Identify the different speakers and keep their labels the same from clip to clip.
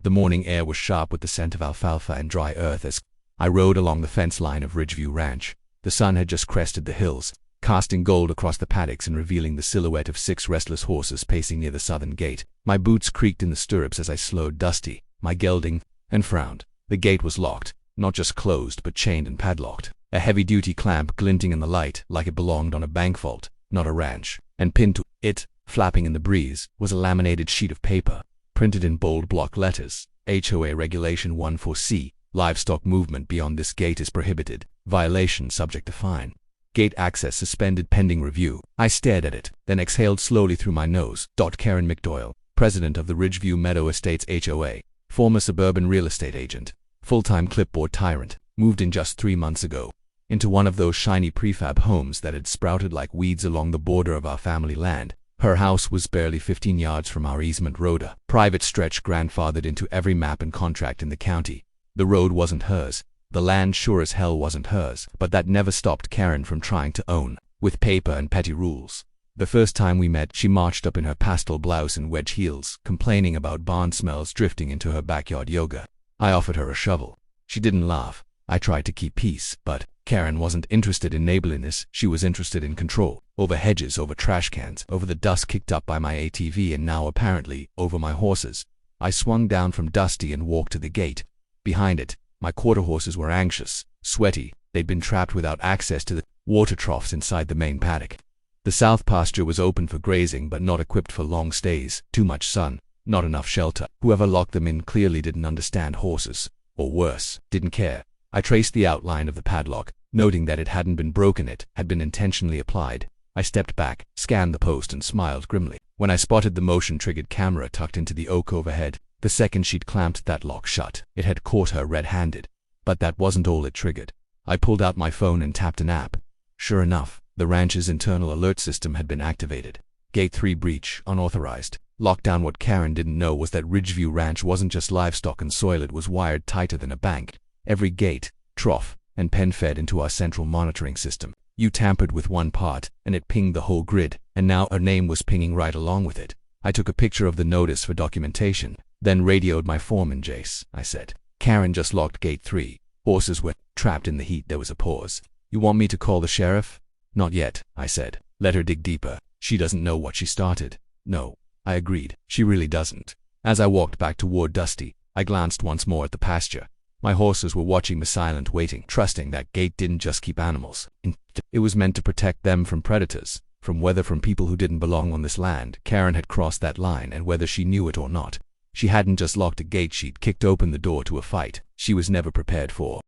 Speaker 1: The morning air was sharp with the scent of alfalfa and dry earth as I rode along the fence line of Ridgeview Ranch. The sun had just crested the hills, casting gold across the paddocks and revealing the silhouette of 6 restless horses pacing near the southern gate. My boots creaked in the stirrups as I slowed Dusty, my gelding, and frowned. The gate was locked, not just closed but chained and padlocked. A heavy-duty clamp glinting in the light like it belonged on a bank vault, not a ranch. And pinned to it, flapping in the breeze, was a laminated sheet of paper, printed in bold block letters. HOA Regulation 14C. Livestock movement beyond this gate is prohibited. Violation subject to fine. Gate access suspended pending review. I stared at it, then exhaled slowly through my nose. Karen McDoyle, president of the Ridgeview Meadow Estates HOA, former suburban real estate agent, full-time clipboard tyrant, moved in just 3 months ago, into one of those shiny prefab homes that had sprouted like weeds along the border of our family land. Her house was barely 15 yards from our easement road, a private stretch grandfathered into every map and contract in the county. The road wasn't hers. The land sure as hell wasn't hers, but that never stopped Karen from trying to own, with paper and petty rules. The first time we met, she marched up in her pastel blouse and wedge heels, complaining about barn smells drifting into her backyard yoga. I offered her a shovel. She didn't laugh. I tried to keep peace, but Karen wasn't interested in neighborliness. She was interested in control. Over hedges, over trash cans, over the dust kicked up by my ATV, and now apparently over my horses. I swung down from Dusty and walked to the gate. Behind it, my quarter horses were anxious, sweaty. They'd been trapped without access to the water troughs inside the main paddock. The south pasture was open for grazing but not equipped for long stays. Too much sun, not enough shelter. Whoever locked them in clearly didn't understand horses, or worse, didn't care. I traced the outline of the padlock, noting that it hadn't been broken, it had been intentionally applied. I stepped back, scanned the post, and smiled grimly when I spotted the motion-triggered camera tucked into the oak overhead. The second she'd clamped that lock shut, it had caught her red-handed. But that wasn't all it triggered. I pulled out my phone and tapped an app. Sure enough, the ranch's internal alert system had been activated. Gate 3 breach, unauthorized. Lockdown. What Karen didn't know was that Ridgeview Ranch wasn't just livestock and soil, it was wired tighter than a bank. Every gate, trough, and pen fed into our central monitoring system. You tampered with one part, and it pinged the whole grid, and now her name was pinging right along with it. I took a picture of the notice for documentation, then radioed my foreman. Jace, I said, Karen just locked gate 3. Horses were trapped in the heat. There was a pause. You want me to call the sheriff? Not yet, I said. Let her dig deeper. She doesn't know what she started. No, I agreed. She really doesn't. As I walked back toward Dusty, I glanced once more at the pasture. My horses were watching me, silent, waiting, trusting that gate didn't just keep animals. It was meant to protect them from predators, from weather, from people who didn't belong on this land. Karen had crossed that line, and whether she knew it or not, she hadn't just locked a gate, she'd kicked open the door to a fight she was never prepared for.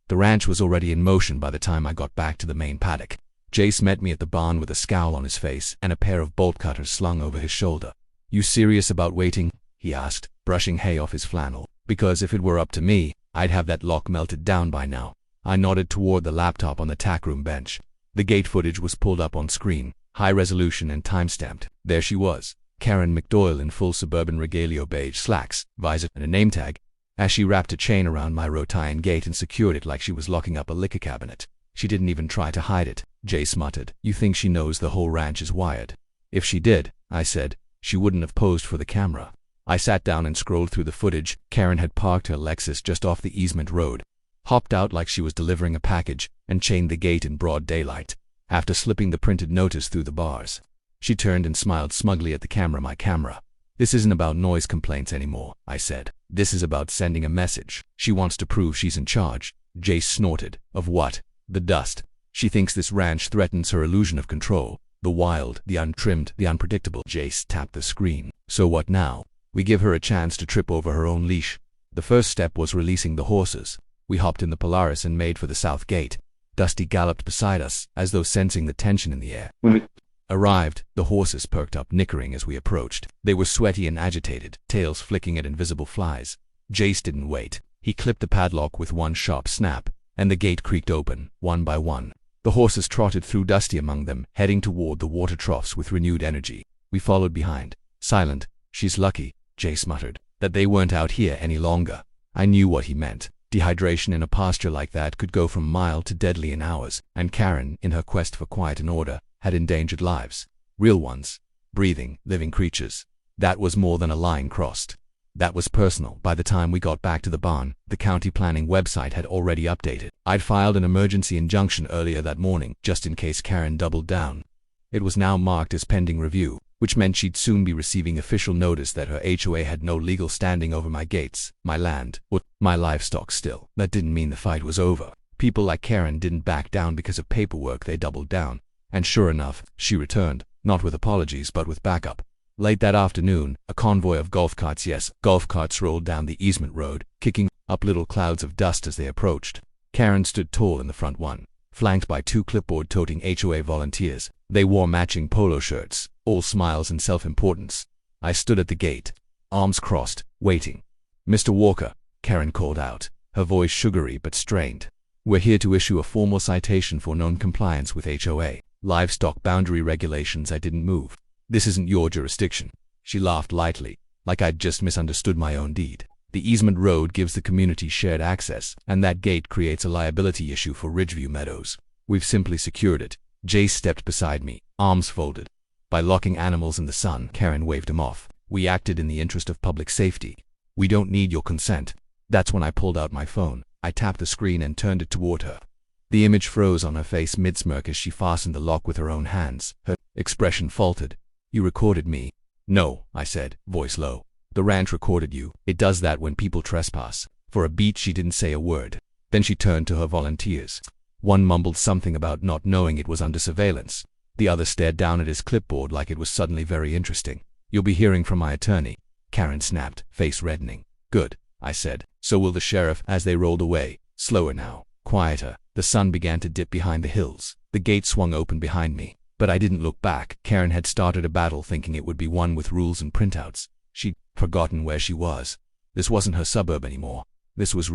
Speaker 1: The ranch was already in motion by the time I got back to the main paddock. Jace met me at the barn with a scowl on his face and a pair of bolt cutters slung over his shoulder. You serious about waiting? He asked, brushing hay off his flannel. Because if it were up to me, I'd have that lock melted down by now. I nodded toward the laptop on the tackroom bench. The gate footage was pulled up on screen, high resolution and time-stamped. There she was, Karen McDoyle in full suburban regalia, beige slacks, visor, and a name tag, as she wrapped a chain around my wrought-iron gate and secured it like she was locking up a liquor cabinet. She didn't even try to hide it. Jace muttered, You think she knows the whole ranch is wired? If she did, I said, she wouldn't have posed for the camera. I sat down and scrolled through the footage. Karen had parked her Lexus just off the easement road, hopped out like she was delivering a package, and chained the gate in broad daylight. After slipping the printed notice through the bars, she turned and smiled smugly at the camera. My camera. This isn't about noise complaints anymore, I said. This is about sending a message. She wants to prove she's in charge. Jace snorted. Of what? The dust. She thinks this ranch threatens her illusion of control. The wild, the untrimmed, the unpredictable. Jace tapped the screen. So what now? We give her a chance to trip over her own leash. The first step was releasing the horses. We hopped in the Polaris and made for the south gate. Dusty galloped beside us, as though sensing the tension in the air. When we arrived, the horses perked up, nickering as we approached. They were sweaty and agitated, tails flicking at invisible flies. Jace didn't wait. He clipped the padlock with one sharp snap, and the gate creaked open, one by one. The horses trotted through, Dusty among them, heading toward the water troughs with renewed energy. We followed behind, silent. She's lucky, Jace muttered, that they weren't out here any longer. I knew what he meant. Dehydration in a pasture like that could go from mild to deadly in hours, and Karen, in her quest for quiet and order, had endangered lives. Real ones. Breathing, living creatures. That was more than a line crossed. That was personal. By the time we got back to the barn, the county planning website had already updated. I'd filed an emergency injunction earlier that morning, just in case Karen doubled down. It was now marked as pending review, which meant she'd soon be receiving official notice that her HOA had no legal standing over my gates, my land, or my livestock still. That didn't mean the fight was over. People like Karen didn't back down because of paperwork, they doubled down. And sure enough, she returned, not with apologies but with backup. Late that afternoon, a convoy of golf carts, yes, golf carts, rolled down the easement road, kicking up little clouds of dust as they approached. Karen stood tall in the front one, flanked by two clipboard-toting HOA volunteers. They wore matching polo shirts, all smiles and self-importance. I stood at the gate, arms crossed, waiting. "Mr. Walker," Karen called out, her voice sugary but strained. "We're here to issue a formal citation for non-compliance with HOA livestock boundary regulations." I didn't move. "This isn't your jurisdiction." She laughed lightly, like I'd just misunderstood my own deed. "The easement road gives the community shared access, and that gate creates a liability issue for Ridgeview Meadows. We've simply secured it." Jay stepped beside me, arms folded. "By locking animals in the sun," Karen waved him off, "we acted in the interest of public safety. We don't need your consent." That's when I pulled out my phone. I tapped the screen and turned it toward her. The image froze on her face mid-smirk as she fastened the lock with her own hands. Her expression faltered. "You recorded me?" "No," I said, voice low. "The ranch recorded you. It does that when people trespass." For a beat she didn't say a word. Then she turned to her volunteers. One mumbled something about not knowing it was under surveillance. The other stared down at his clipboard like it was suddenly very interesting. "You'll be hearing from my attorney," Karen snapped, face reddening. "Good," I said. "So will the sheriff." As they rolled away, slower now, quieter, the sun began to dip behind the hills. The gate swung open behind me. But I didn't look back. Karen had started a battle thinking it would be won with rules and printouts. She'd forgotten where she was. This wasn't her suburb anymore. This was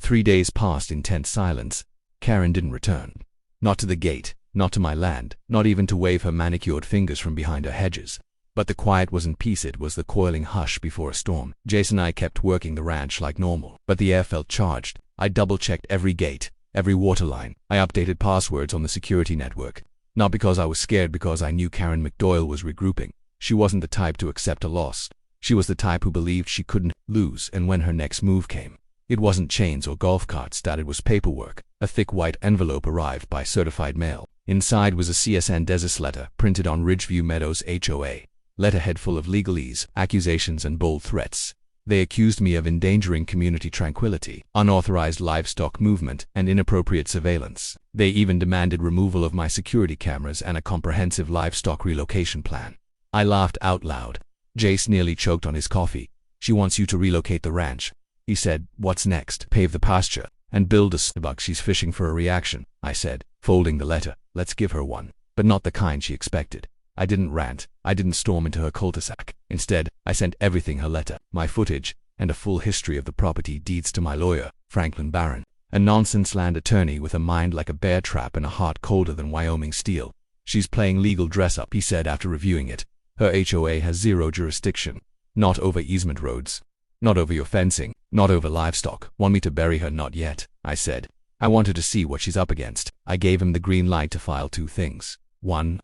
Speaker 1: 3 days passed in tense silence. Karen didn't return. Not to the gate, not to my land, not even to wave her manicured fingers from behind her hedges. But the quiet wasn't peace, it was the coiling hush before a storm. Jason and I kept working the ranch like normal, but the air felt charged. I double-checked every gate, every water line. I updated passwords on the security network. Not because I was scared, because I knew Karen McDoyle was regrouping. She wasn't the type to accept a loss. She was the type who believed she couldn't lose, and when her next move came, it wasn't chains or golf carts, that it was paperwork. A thick white envelope arrived by certified mail. Inside was a CSN Desis letter, printed on Ridgeview Meadows HOA. Letterhead full of legalese, accusations and bold threats. They accused me of endangering community tranquility, unauthorized livestock movement, and inappropriate surveillance. They even demanded removal of my security cameras and a comprehensive livestock relocation plan. I laughed out loud. Jace nearly choked on his coffee. "She wants you to relocate the ranch," he said. "What's next?" "Pave the pasture and build a Starbucks." "She's fishing for a reaction," I said, folding the letter. "Let's give her one." But not the kind she expected. I didn't rant. I didn't storm into her cul-de-sac. Instead, I sent everything: her letter, my footage, and a full history of the property deeds to my lawyer, Franklin Barron, a nonsense land attorney with a mind like a bear trap and a heart colder than Wyoming steel. "She's playing legal dress-up," he said after reviewing it. "Her HOA has zero jurisdiction. Not over easement roads. Not over your fencing. Not over livestock." "Want me to bury her?" "Not yet," I said. "I want her to see what she's up against." I gave him the green light to file 2 things. 1.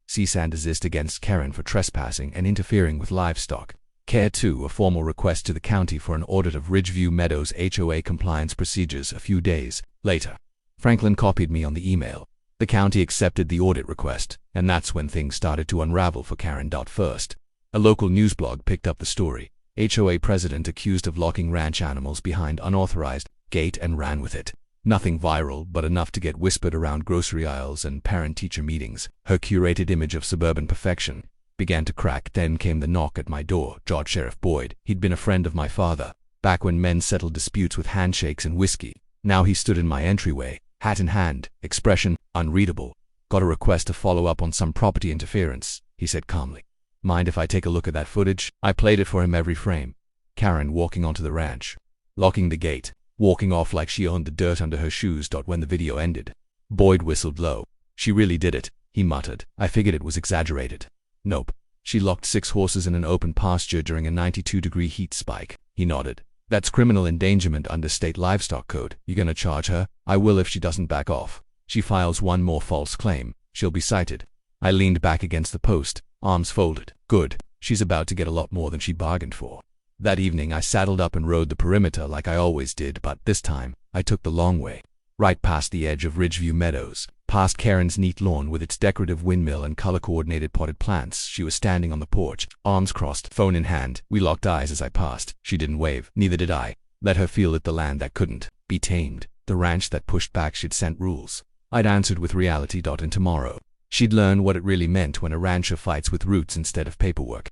Speaker 1: Cease and desist against Karen for trespassing and interfering with livestock. Care 2. A formal request to the county for an audit of Ridgeview Meadows HOA compliance procedures. A few days later, Franklin copied me on the email. The county accepted the audit request, and that's when things started to unravel for Karen. First, a local news blog picked up the story. HOA president accused of locking ranch animals behind unauthorized gate, and ran with it. Nothing viral, but enough to get whispered around grocery aisles and parent-teacher meetings. Her curated image of suburban perfection began to crack. Then came the knock at my door. George Sheriff Boyd. He'd been a friend of my father, back when men settled disputes with handshakes and whiskey. Now he stood in my entryway, hat in hand, expression unreadable. "Got a request to follow up on some property interference," he said calmly. "Mind if I take a look at that footage?" I played it for him, every frame. Karen walking onto the ranch, locking the gate, walking off like she owned the dirt under her shoes. When the video ended, Boyd whistled low. "She really did it," he muttered. I figured it was exaggerated. "Nope. She locked 6 horses in an open pasture during a 92-degree heat spike." He nodded. "That's criminal endangerment under state livestock code. You gonna charge her?" "I will if she doesn't back off. She files one more false claim, she'll be cited." I leaned back against the post, arms folded. "Good. She's about to get a lot more than she bargained for." That evening I saddled up and rode the perimeter like I always did, but this time I took the long way. Right past the edge of Ridgeview Meadows, past Karen's neat lawn with its decorative windmill and color-coordinated potted plants. She was standing on the porch, arms crossed, phone in hand. We locked eyes as I passed. She didn't wave, neither did I. Let her feel it, the land that couldn't be tamed, the ranch that pushed back. She'd sent rules. I'd answered with reality. And tomorrow, she'd learn what it really meant when a rancher fights with roots instead of paperwork.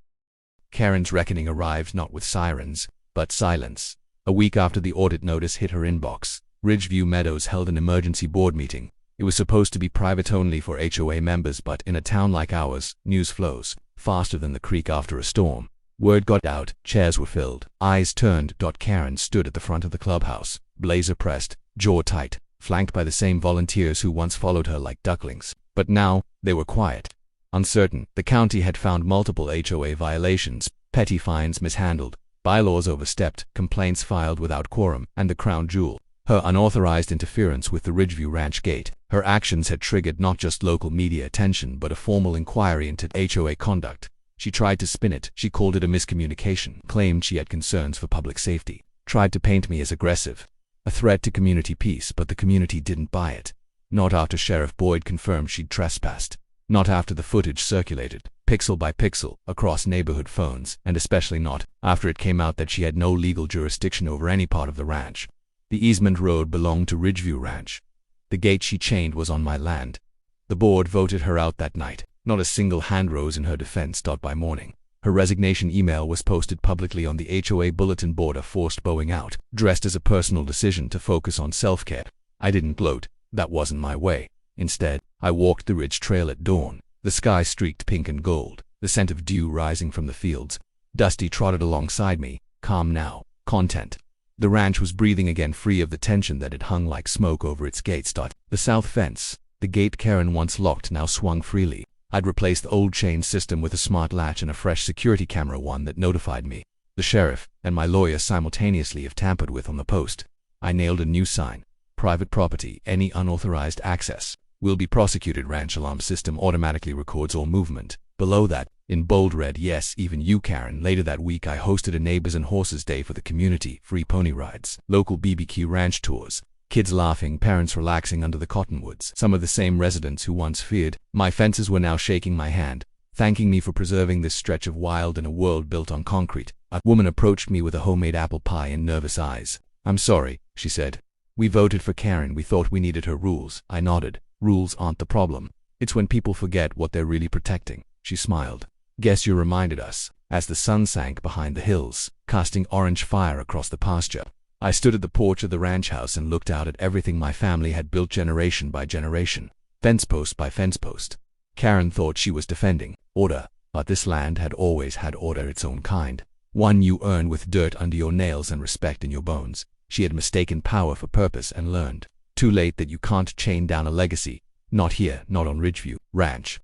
Speaker 1: Karen's reckoning arrived not with sirens, but silence. A week after the audit notice hit her inbox, Ridgeview Meadows held an emergency board meeting. It was supposed to be private only for HOA members, but in a town like ours, news flows faster than the creek after a storm. Word got out, chairs were filled, eyes turned. Karen stood at the front of the clubhouse, blazer pressed, jaw tight, flanked by the same volunteers who once followed her like ducklings. But now, they were quiet. Uncertain. The county had found multiple HOA violations, petty fines mishandled, bylaws overstepped, complaints filed without quorum, and the crown jewel, her unauthorized interference with the Ridgeview Ranch gate. Her actions had triggered not just local media attention but a formal inquiry into HOA conduct. She tried to spin it. She called it a miscommunication, claimed she had concerns for public safety, tried to paint me as aggressive, a threat to community peace, but the community didn't buy it. Not after Sheriff Boyd confirmed she'd trespassed. Not after the footage circulated, pixel by pixel, across neighborhood phones, and especially not after it came out that she had no legal jurisdiction over any part of the ranch. The easement road belonged to Ridgeview Ranch. The gate she chained was on my land. The board voted her out that night. Not a single hand rose in her defense. By morning, her resignation email was posted publicly on the HOA bulletin board, a forced bowing out, dressed as a personal decision to focus on self-care. I didn't gloat. That wasn't my way. Instead, I walked the ridge trail at dawn, the sky streaked pink and gold, the scent of dew rising from the fields. Dusty trotted alongside me, calm now, content. The ranch was breathing again, free of the tension that had hung like smoke over its gates. The south fence, the gate Karen once locked, now swung freely. I'd replaced the old chain system with a smart latch and a fresh security camera, one that notified me. The sheriff and my lawyer simultaneously have tampered with on the post. I nailed a new sign. Private property, any unauthorized access will be prosecuted. Ranch alarm system automatically records all movement. Below that, in bold red, yes, even you, Karen. Later that week I hosted a Neighbors and Horses Day for the community, free pony rides, local BBQ ranch tours, kids laughing, parents relaxing under the cottonwoods. Some of the same residents who once feared my fences were now shaking my hand, thanking me for preserving this stretch of wild in a world built on concrete. A woman approached me with a homemade apple pie and nervous eyes. "I'm sorry," she said. "We voted for Karen. We thought we needed her rules." I nodded. "Rules aren't the problem. It's when people forget what they're really protecting." She smiled. "Guess you reminded us." As the sun sank behind the hills, casting orange fire across the pasture, I stood at the porch of the ranch house and looked out at everything my family had built generation by generation, fence post by fence post. Karen thought she was defending order, but this land had always had order, its own kind, one you earn with dirt under your nails and respect in your bones. She had mistaken power for purpose and learned too late that you can't chain down a legacy. Not here, not on Ridgeview Ranch.